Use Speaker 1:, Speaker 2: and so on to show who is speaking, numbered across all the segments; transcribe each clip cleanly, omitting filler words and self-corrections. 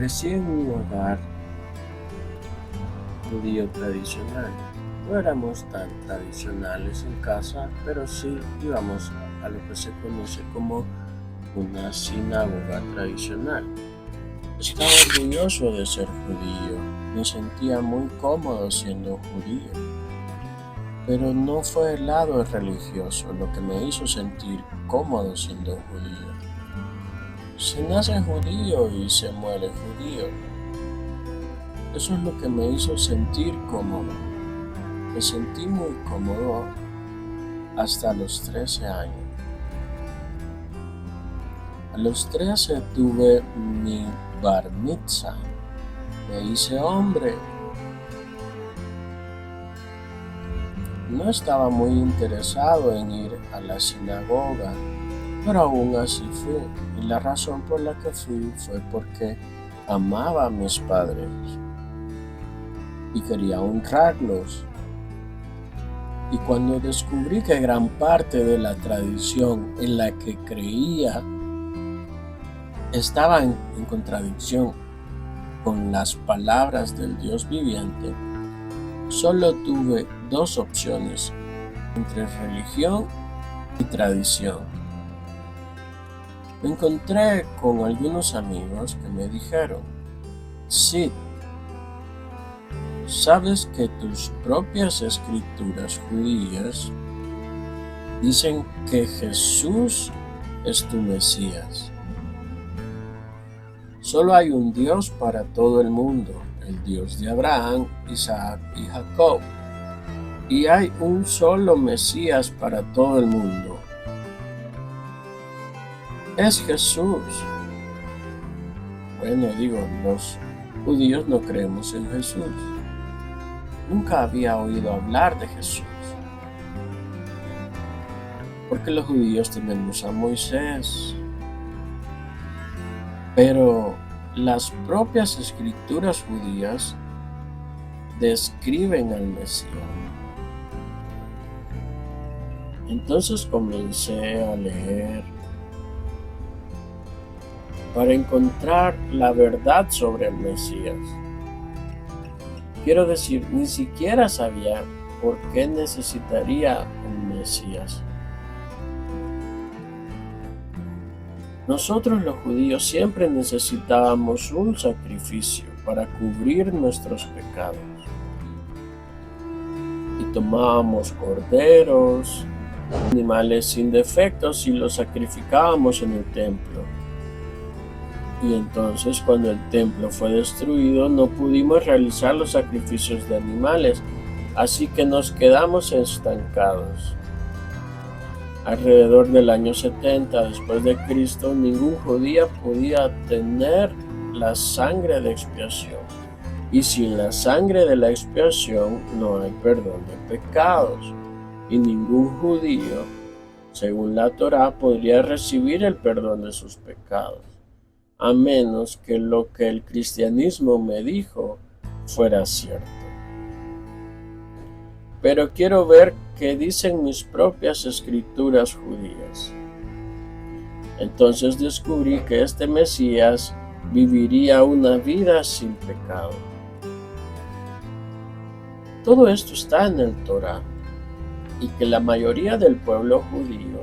Speaker 1: Crecí en un hogar judío tradicional. No éramos tan tradicionales en casa, pero sí íbamos a lo que se conoce como una sinagoga tradicional. Estaba orgulloso de ser judío, me sentía muy cómodo siendo judío, pero no fue el lado religioso lo que me hizo sentir cómodo siendo judío. Se nace judío y se muere judío. Eso es lo que me hizo sentir cómodo. Me sentí muy cómodo hasta los 13 años. A los 13 tuve mi bar mitzvah. Me hice hombre. No estaba muy interesado en ir a la sinagoga, pero aún así fui. Y la razón por la que fui fue porque amaba a mis padres y quería honrarlos. Y cuando descubrí que gran parte de la tradición en la que creía estaba en contradicción con las palabras del Dios viviente, solo tuve dos opciones entre religión y tradición. Me encontré con algunos amigos que me dijeron: sí, ¿sabes que tus propias escrituras judías dicen que Jesús es tu Mesías? Solo hay un Dios para todo el mundo, el Dios de Abraham, Isaac y Jacob. Y hay un solo Mesías para todo el mundo. Es Jesús. Bueno, los judíos no creemos en Jesús. Nunca había oído hablar de Jesús. Porque los judíos tenemos a Moisés. Pero las propias escrituras judías describen al Mesías. Entonces comencé a leer para encontrar la verdad sobre el Mesías. Quiero decir, ni siquiera sabía por qué necesitaría un Mesías. Nosotros los judíos siempre necesitábamos un sacrificio para cubrir nuestros pecados. Y tomábamos corderos, animales sin defectos y los sacrificábamos en el templo. Y entonces cuando el templo fue destruido no pudimos realizar los sacrificios de animales, así que nos quedamos estancados. Alrededor del año 70 después de Cristo, ningún judío podía tener la sangre de expiación. Y sin la sangre de la expiación no hay perdón de pecados. Y ningún judío, según la Torá, podría recibir el perdón de sus pecados, a menos que lo que el cristianismo me dijo fuera cierto. Pero quiero ver qué dicen mis propias escrituras judías. Entonces descubrí que este Mesías viviría una vida sin pecado. Todo esto está en el Torá, y que la mayoría del pueblo judío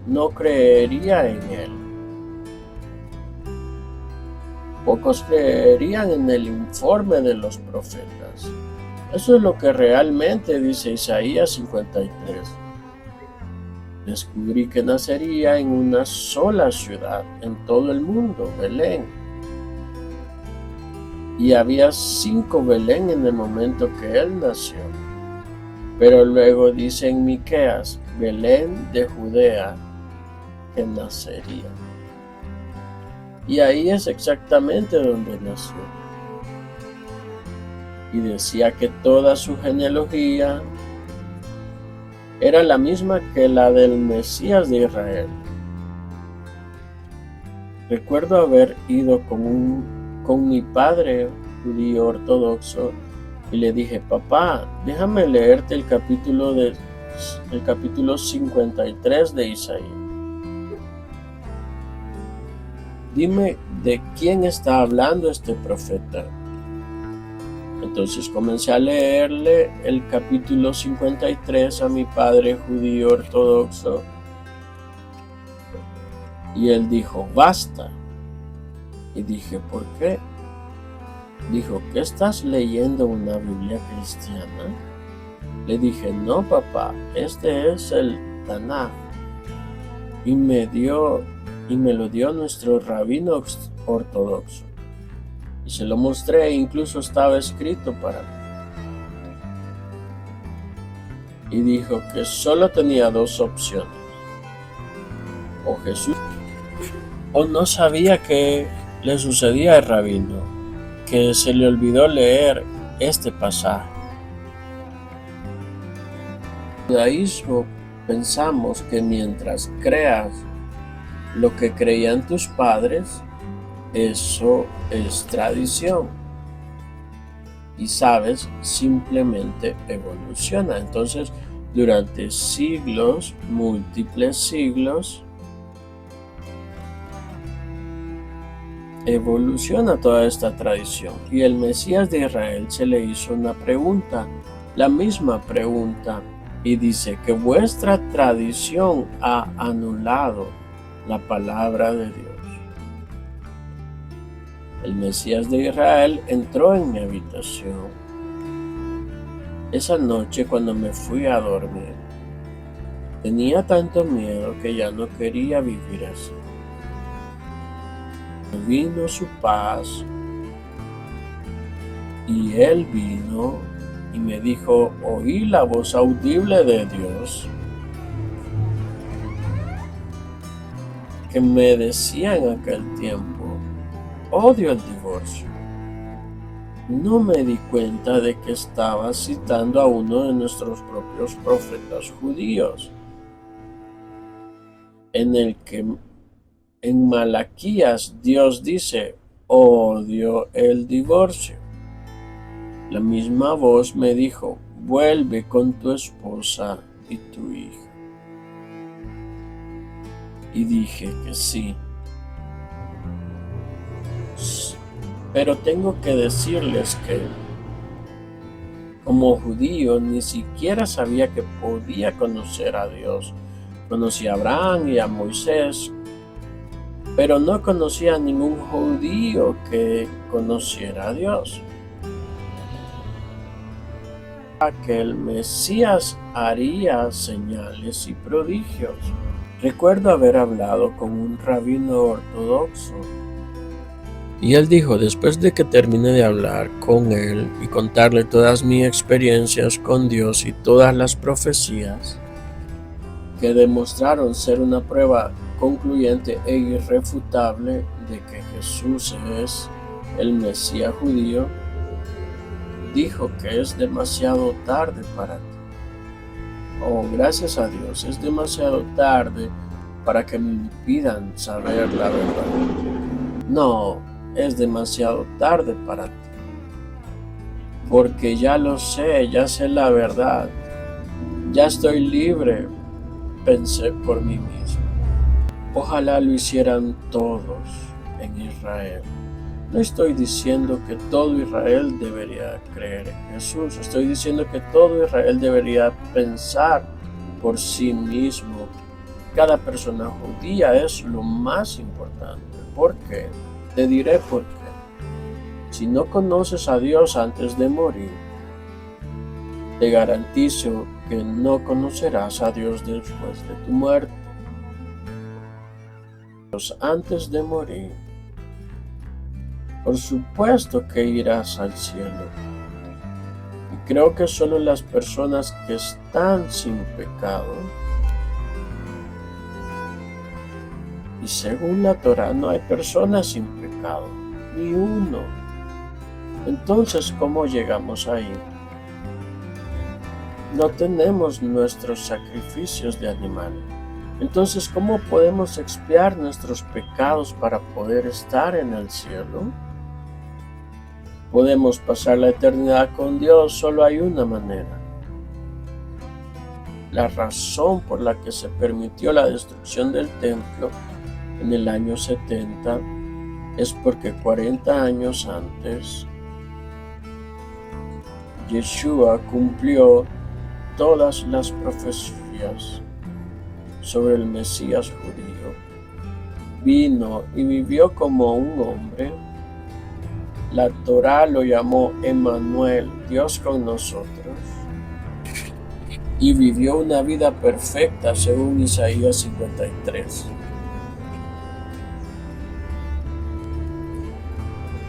Speaker 1: no creería en él. Pocos creerían en el informe de los profetas. Eso es lo que realmente dice Isaías 53. Descubrí que nacería en una sola ciudad en todo el mundo, Belén. Y había 5 Belén en el momento que él nació. Pero luego dice en Miqueas, Belén de Judea, que nacería. Y ahí es exactamente donde nació. Y decía que toda su genealogía era la misma que la del Mesías de Israel. Recuerdo haber ido con mi padre judío ortodoxo y le dije: papá, déjame leerte el capítulo 53 de Isaías. Dime ¿de quién está hablando este profeta? Entonces comencé a leerle el capítulo 53 a mi padre judío ortodoxo y él dijo, basta. Y dije, ¿por qué? Dijo, ¿qué estás leyendo una Biblia cristiana? Le dije, no papá, este es el Tanaj. Y me lo dio nuestro rabino ortodoxo. Y se lo mostré e incluso estaba escrito para mí. Y dijo que solo tenía dos opciones. O Jesús, o no sabía qué le sucedía al rabino, que se le olvidó leer este pasaje. En el judaísmo pensamos que mientras creas lo que creían tus padres, eso es tradición. Y sabes, simplemente evoluciona. Entonces, durante siglos, múltiples siglos, evoluciona toda esta tradición. Y el Mesías de Israel se le hizo una pregunta, la misma pregunta, y dice que vuestra tradición ha anulado la palabra de Dios. El Mesías de Israel entró en mi habitación. Esa noche cuando me fui a dormir, tenía tanto miedo que ya no quería vivir así. Vino su paz y Él vino y me dijo, oí la voz audible de Dios que me decía en aquel tiempo, odio el divorcio. No me di cuenta de que estaba citando a uno de nuestros propios profetas judíos, en el que en Malaquías Dios dice, odio el divorcio. La misma voz me dijo, vuelve con tu esposa y tu hija. Y dije que sí. Pero tengo que decirles que como judío ni siquiera sabía que podía conocer a Dios. Conocí a Abraham y a Moisés, pero no conocía a ningún judío que conociera a Dios. Que el Mesías haría señales y prodigios. Recuerdo haber hablado con un rabino ortodoxo y él dijo, después de que terminé de hablar con él y contarle todas mis experiencias con Dios y todas las profecías que demostraron ser una prueba concluyente e irrefutable de que Jesús es el Mesías judío, dijo que es demasiado tarde para ti. Oh, gracias a Dios, es demasiado tarde para que me impidan saber la verdad. No, es demasiado tarde para ti, porque ya lo sé, ya sé la verdad, ya estoy libre, pensé por mí mismo. Ojalá lo hicieran todos en Israel. No estoy diciendo que todo Israel debería creer en Jesús. Estoy diciendo que todo Israel debería pensar por sí mismo. Cada persona judía es lo más importante. ¿Por qué? Te diré por qué. Si no conoces a Dios antes de morir, te garantizo que no conocerás a Dios después de tu muerte. Antes de morir, por supuesto que irás al cielo. Y creo que solo las personas que están sin pecado, y según la Torá no hay personas sin pecado, ni uno. Entonces, ¿cómo llegamos ahí? No tenemos nuestros sacrificios de animales. Entonces, ¿cómo podemos expiar nuestros pecados para poder estar en el cielo? Podemos pasar la eternidad con Dios, solo hay una manera. La razón por la que se permitió la destrucción del templo en el año 70 es porque 40 años antes Yeshua cumplió todas las profecías sobre el Mesías judío. Vino y vivió como un hombre. La Torá lo llamó Emmanuel, Dios con nosotros. Y vivió una vida perfecta según Isaías 53.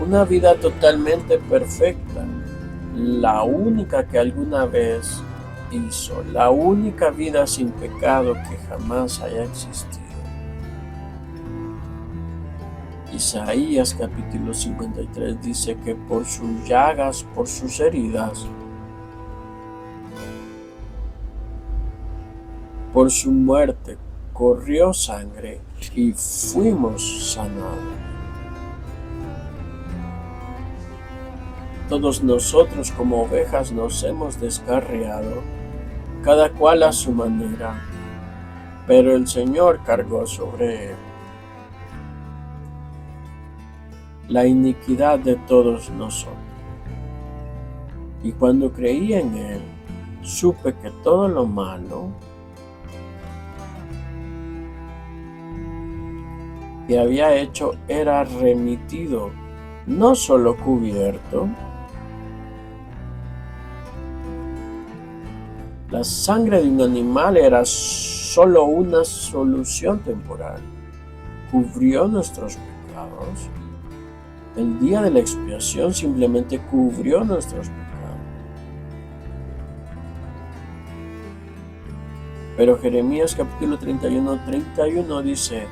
Speaker 1: Una vida totalmente perfecta, la única que alguna vez hizo, la única vida sin pecado que jamás haya existido. Isaías capítulo 53 dice que por sus llagas, por sus heridas, por su muerte, corrió sangre y fuimos sanados. Todos nosotros como ovejas nos hemos descarriado, cada cual a su manera, pero el Señor cargó sobre él la iniquidad de todos nosotros. Y cuando creí en él, supe que todo lo malo que había hecho era remitido, no solo cubierto. La sangre de un animal era solo una solución temporal. Cubrió nuestros pecados. El día de la expiación simplemente cubrió nuestros pecados. Pero Jeremías capítulo 31 dice: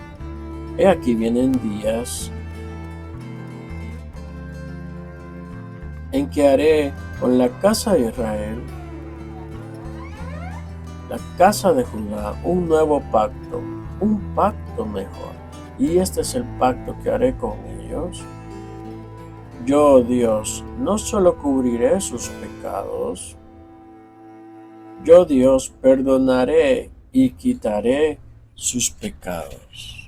Speaker 1: He aquí vienen días en que haré con la casa de Israel, la casa de Judá, un nuevo pacto, un pacto mejor. Y este es el pacto que haré con ellos. Yo, Dios, no solo cubriré sus pecados, yo, Dios, perdonaré y quitaré sus pecados.